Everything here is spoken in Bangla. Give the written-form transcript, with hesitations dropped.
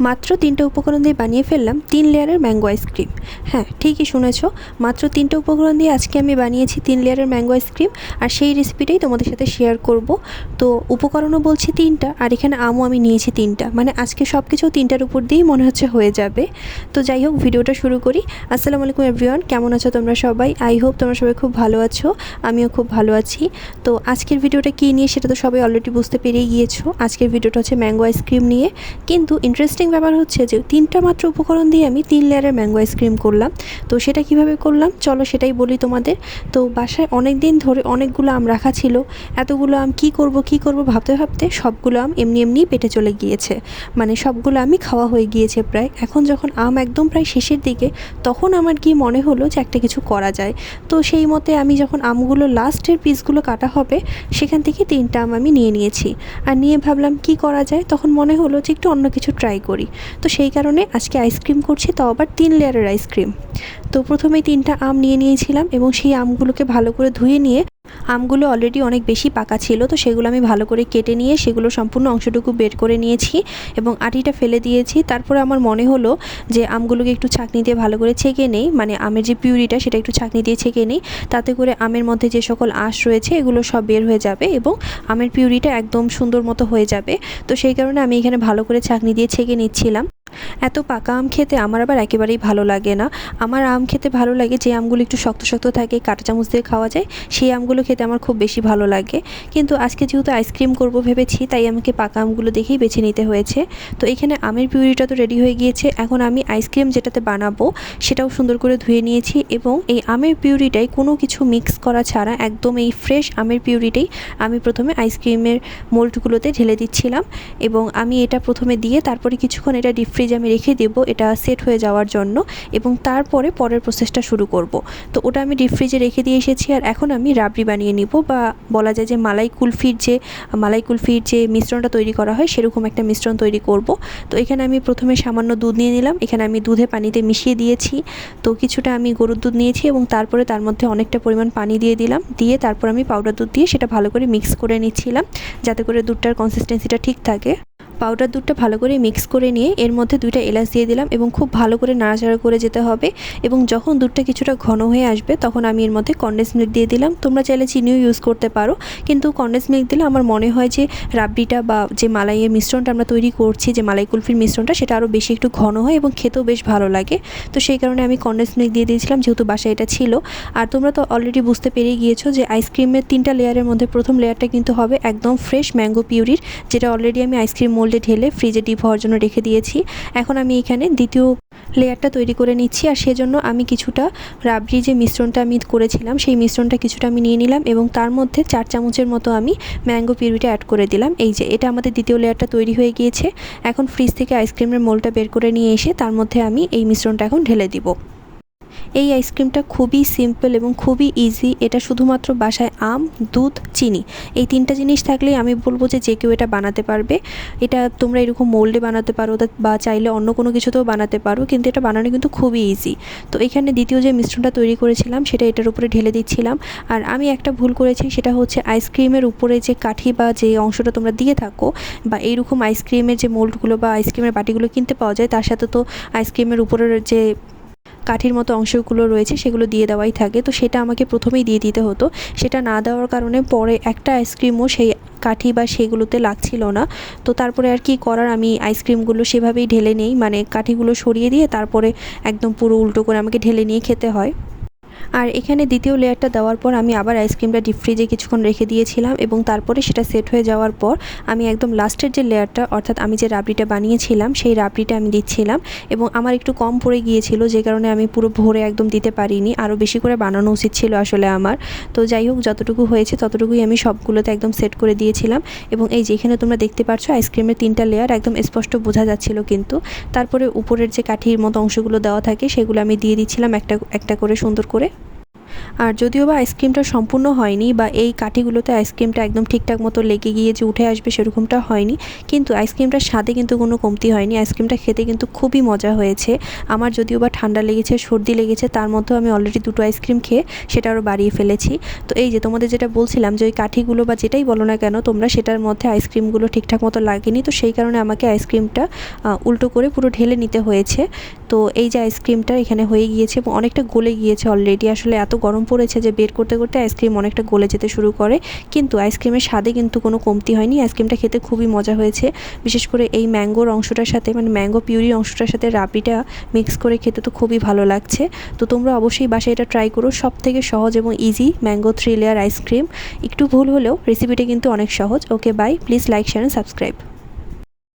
মাত্র 3টা উপকরণ দিয়ে বানিয়ে ফেললাম 3 লেয়ারের ম্যাঙ্গো আইসক্রিম। হ্যাঁ, ঠিকই শুনেছো, মাত্র 3টা উপকরণ দিয়ে আজকে আমি বানিয়েছি 3 লেয়ারের ম্যাঙ্গো আইসক্রিম। আর সেই রেসিপিটাই তোমাদের সাথে শেয়ার করব। তো উপকরণও বলছি 3টা, আর এখানে আমও আমি নিয়েছি 3টা, মানে আজকে সব কিছু 3টার উপর দিয়েই মনে হচ্ছে হয়ে যাবে। তো যাই হোক, ভিডিওটা শুরু করি। আসসালামু আলাইকুম এভরিওয়ান, কেমন আছো তোমরা সবাই? আই হোপ তোমরা সবাই খুব ভালো আছো, আমিও খুব ভালো আছি। তো আজকের ভিডিওটা কী নিয়ে সেটা তো সবাই অলরেডি বুঝতে পেরেই গিয়েছো। আজকের ভিডিওটা হচ্ছে ম্যাঙ্গো আইসক্রিম নিয়ে। কিন্তু ইন্টারেস্টিং ব্যাপার হচ্ছে যে 3টা মাত্র উপকরণ দিয়ে আমি 3 লেয়ারের ম্যাঙ্গো আইসক্রিম করলাম। তো সেটা কিভাবে করলাম চলো সেটাই বলি তোমাদের। তো বাসায় অনেক দিন ধরে অনেকগুলো আম রাখা ছিল। এতগুলো আম কী করব ভাবতে ভাবতে সবগুলো আম এমনিই পেটে চলে গিয়েছে, মানে সবগুলো আমি খাওয়া হয়ে গিয়েছে প্রায়। এখন যখন আম একদম প্রায় শেষের দিকে, তখন আমার কি মনে হলো যে একটা কিছু করা যায়। তো সেই মতে আমি যখন আমগুলো লাস্টের পিসগুলো কাটা হবে, সেখান থেকে 3টা আম আমি নিয়ে নিয়েছি। আর নিয়ে ভাবলাম কি করা যায়, তখন মনে হলো যে একটু অন্য কিছু ট্রাই করি। তো সেই কারণে আজকে আইসক্রিম করছি, তাও আবার 3 লেয়ারের আইসক্রিম। তো প্রথমেই 3টা আম নিয়ে নিয়েছিলাম এবং সেই আমগুলোকে ভালো করে ধুয়ে নিয়ে, আমগুলো অলরেডি অনেক বেশি পাকা ছিল, তো সেগুলো আমি ভালো করে কেটে নিয়ে সেগুলো সম্পূর্ণ অংশটুকু বের করে নিয়েছি এবং আটিটা ফেলে দিয়েছি। তারপরে আমার মনে হলো যে আমগুলোকে একটু ছাঁকনি দিয়ে ভালো করে ছেঁকে নেই, মানে আমের যে পিউরিটা সেটা একটু ছাঁকনি দিয়ে ছেঁকে নেই। তাতে করে আমের মধ্যে যে সকল আঁশ রয়েছে এগুলো সব বের হয়ে যাবে এবং আমের পিউরিটা একদম সুন্দর মতো হয়ে যাবে। তো সেই কারণে আমি এখানে ভালো করে ছাঁকনি দিয়ে ছেঁকে নিচ্ছিলাম। এত পাকা আম খেতে আমার আবার একেবারেই ভালো লাগে না। আমার আম খেতে ভালো লাগে যে আমগুলো একটু শক্ত শক্ত থাকে, কাঁটা চামচ দিয়ে খাওয়া যায়, সেই আমগুলো খেতে আমার খুব বেশি ভালো লাগে। কিন্তু আজকে যেহেতু আইসক্রিম করব ভেবেছি, তাই আমাকে পাকা আমগুলো দেখেই বেছে নিতে হয়েছে। তো এখানে আমের পিউরিটা তো রেডি হয়ে গিয়েছে। এখন আমি আইসক্রিম যেটাতে বানাবো সেটাও সুন্দর করে ধুয়ে নিয়েছি এবং এই আমের পিউরিটাই কোনো কিছু মিক্স করা ছাড়া, একদম এই ফ্রেশ আমের পিউরিটাই আমি প্রথমে আইসক্রিমের মোল্ডগুলোতে ঢেলে দিচ্ছিলাম। এবং আমি এটা প্রথমে দিয়ে তারপরে কিছুক্ষণ এটা ডিপ ফ্রিজে আমি রেখে দেবো এটা সেট হয়ে যাওয়ার জন্য, এবং তারপরে পরের প্রসেসটা শুরু করব। তো ওটা আমি ডিপ ফ্রিজে রেখে দিয়ে এসেছি। আর এখন আমি রাবড়ি বানিয়ে নিব, বা বলা যায় যে মালাই কুলফির যে মিশ্রণটা তৈরি করা হয় সেরকম একটা মিশ্রণ তৈরি করব। তো এখানে আমি প্রথমে সামান্য দুধ নিয়ে নিলাম। এখানে আমি দুধে পানিতে মিশিয়ে দিয়েছি। তো কিছুটা আমি গরুর দুধ নিয়েছি এবং তারপরে তার মধ্যে অনেকটা পরিমাণ পানি দিয়ে দিলাম। দিয়ে তারপর আমি পাউডার দুধ দিয়ে সেটা ভালো করে মিক্স করে নিচ্ছিলাম, যাতে করে দুধটার কনসিস্টেন্সিটা ঠিক থাকে। পাউডার দুধটা ভালো করে মিক্স করে নিয়ে এর মধ্যে 2টা এলাচ দিয়ে দিলাম এবং খুব ভালো করে নাড়াচাড়া করে যেতে হবে। এবং যখন দুধটা কিছুটা ঘন হয়ে আসবে তখন আমি এর মধ্যে কনডেন্স মিল্ক দিয়ে দিলাম। তোমরা চাইলে চিনিও ইউজ করতে পারো, কিন্তু কনডেন্স মিল্ক দিলে আমার মনে হয় যে রাবড়িটা বা যে মালাইয়ের মিশ্রণটা আমরা তৈরি করছি, যে মালাই কুলফির মিশ্রণটা, সেটা আরও বেশি একটু ঘন হয় এবং খেতেও বেশ ভালো লাগে। তো সেই কারণে আমি কনডেন্স মিল্ক দিয়ে দিয়েছিলাম, যেহেতু বাসায় এটা ছিল। আর তোমরা তো অলরেডি বুঝতে পেরেই গিয়েছো যে আইসক্রিমের 3টা লেয়ারের মধ্যে প্রথম লেয়ারটা কিন্তু হবে একদম ফ্রেশ ম্যাঙ্গো পিউরির, যেটা অলরেডি আমি আইসক্রিম মোল্ডে ঢেলে ফ্রিজে ডিপ হওয়ার জন্য রেখে দিয়েছি। এখন আমি এখানে দ্বিতীয় লেয়ারটা তৈরি করে নিচ্ছি। আর সেজন্য আমি কিছুটা রাবড়ি যে মিশ্রণটা আমি করেছিলাম সেই মিশ্রণটা কিছুটা আমি নিয়ে নিলাম এবং তার মধ্যে 4 চামচের মতো আমি ম্যাঙ্গো পিউরিটা অ্যাড করে দিলাম। এই যে এটা আমাদের দ্বিতীয় লেয়ারটা তৈরি হয়ে গিয়েছে। এখন ফ্রিজ থেকে আইসক্রিমের মোল্ডটা বের করে নিয়ে এসে তার মধ্যে আমি এই মিশ্রণটা এখন ঢেলে দিব। এই আইসক্রিমটা খুবই সিম্পল এবং খুবই ইজি। এটা শুধুমাত্র বাসায় আম, দুধ, চিনি, এই 3টা জিনিস থাকলেই আমি বলবো যে যে কেউ এটা বানাতে পারবে। এটা তোমরা এরকম মোল্ডে বানাতে পারো বা চাইলে অন্য কোনো কিছুতেও বানাতে পারো, কিন্তু এটা বানানো কিন্তু খুবই ইজি। তো এখানে দ্বিতীয় যে মিশ্রণটা তৈরি করেছিলাম সেটা এটার উপরে ঢেলে দিচ্ছিলাম। আর আমি একটা ভুল করেছি, সেটা হচ্ছে আইসক্রিমের উপরে যে কাঠি বা যে অংশটা তোমরা দিয়ে থাকো, বা এইরকম আইসক্রিমের যে মোল্ডগুলো বা আইসক্রিমের বাটিগুলো কিনতে পাওয়া যায়, তার সাথে তো আইসক্রিমের উপরের যে কাঠির মতো অংশগুলো রয়েছে সেগুলো দিয়ে দেওয়াই থাকে। তো সেটা আমাকে প্রথমেই দিয়ে দিতে হতো। সেটা না দেওয়ার কারণে পরে একটা আইসক্রিমও সেই কাঠি বা সেগুলোতে লাগছিল না। তো তারপরে আর কি করার, আমি আইসক্রিমগুলো সেভাবেই ঢেলে নেই, মানে কাঠিগুলো সরিয়ে দিয়ে তারপরে একদম পুরো উল্টো করে আমাকে ঢেলে নিয়ে খেতে হয়। আর এখানে দ্বিতীয় লেয়ারটা দেওয়ার পর আমি আবার আইসক্রিমটা ডিপ ফ্রিজে কিছুক্ষণ রেখে দিয়েছিলাম এবং তারপরে সেটা সেট হয়ে যাওয়ার পর আমি একদম লাস্টের যে লেয়ারটা, অর্থাৎ আমি যে রাবড়িটা বানিয়েছিলাম সেই রাবড়িটা আমি দিচ্ছিলাম। এবং আমার একটু কম পড়ে গিয়েছিল, যে কারণে আমি পুরো ভরে একদম দিতে পারিনি, আরও বেশি করে বানানো উচিত ছিল আসলে আমার। তো যাই হোক, যতটুকু হয়েছে ততটুকুই আমি সবগুলোতে একদম সেট করে দিয়েছিলাম। এবং এই যেখানে তোমরা দেখতে পাচ্ছ আইসক্রিমের 3টা লেয়ার একদম স্পষ্ট বোঝা যাচ্ছিল কিন্তু। তারপরে উপরের যে কাঠির মতো অংশগুলো দেওয়া থাকে সেগুলো আমি দিয়ে দিচ্ছিলাম একটা একটা করে সুন্দর করে। আর যদিও বা আইসক্রিমটা সম্পূর্ণ হয়নি বা এই কাঠিগুলোতে আইসক্রিমটা একদম ঠিকঠাক মতো লেগে গিয়ে যে উঠে আসবে সেরকমটা হয়নি, কিন্তু আইসক্রিমটার স্বাদে কিন্তু কোনো কমতি হয়নি। আইসক্রিমটা খেতে কিন্তু খুবই মজা হয়েছে। আমার যদিও বা ঠান্ডা লেগেছে, সর্দি লেগেছে, তার মধ্যেও আমি অলরেডি 2টো আইসক্রিম খেয়ে সেটা আরও বাড়িয়ে ফেলেছি। তো এই যে তোমাদের যেটা বলছিলাম যে ওই কাঠিগুলো বা যেটাই বলো না কেন তোমরা, সেটার মধ্যে আইসক্রিমগুলো ঠিকঠাক মতো লাগেনি, তো সেই কারণে আমাকে আইসক্রিমটা উল্টো করে পুরো ঢেলে নিতে হয়েছে। তো এই যে আইসক্রিমটা এখানে হয়ে গিয়েছে এবং অনেকটা গলে গিয়েছে অলরেডি। আসলে এত গরম পড়েছে যে বের করতে করতে আইসক্রিম অনেকটা গলে যেতে শুরু করে, কিন্তু আইসক্রিমের স্বাদে কিন্তু কোনো কমতি হয়নি। আইসক্রিমটা খেতে খুবই মজা হয়েছে, বিশেষ করে এই ম্যাঙ্গোর অংশটার সাথে, মানে ম্যাঙ্গো পিউরির অংশটার সাথে রাবড়িটা মিক্স করে খেতে তো খুবই ভালো লাগছে। তো তোমরা অবশ্যই বাসায় এটা ট্রাই করো। সবথেকে সহজ এবং ইজি ম্যাঙ্গো 3 লেয়ার আইসক্রিম। একটু ভুল হলেও রেসিপিটা কিন্তু অনেক সহজ। Okay bye, please like, share and subscribe.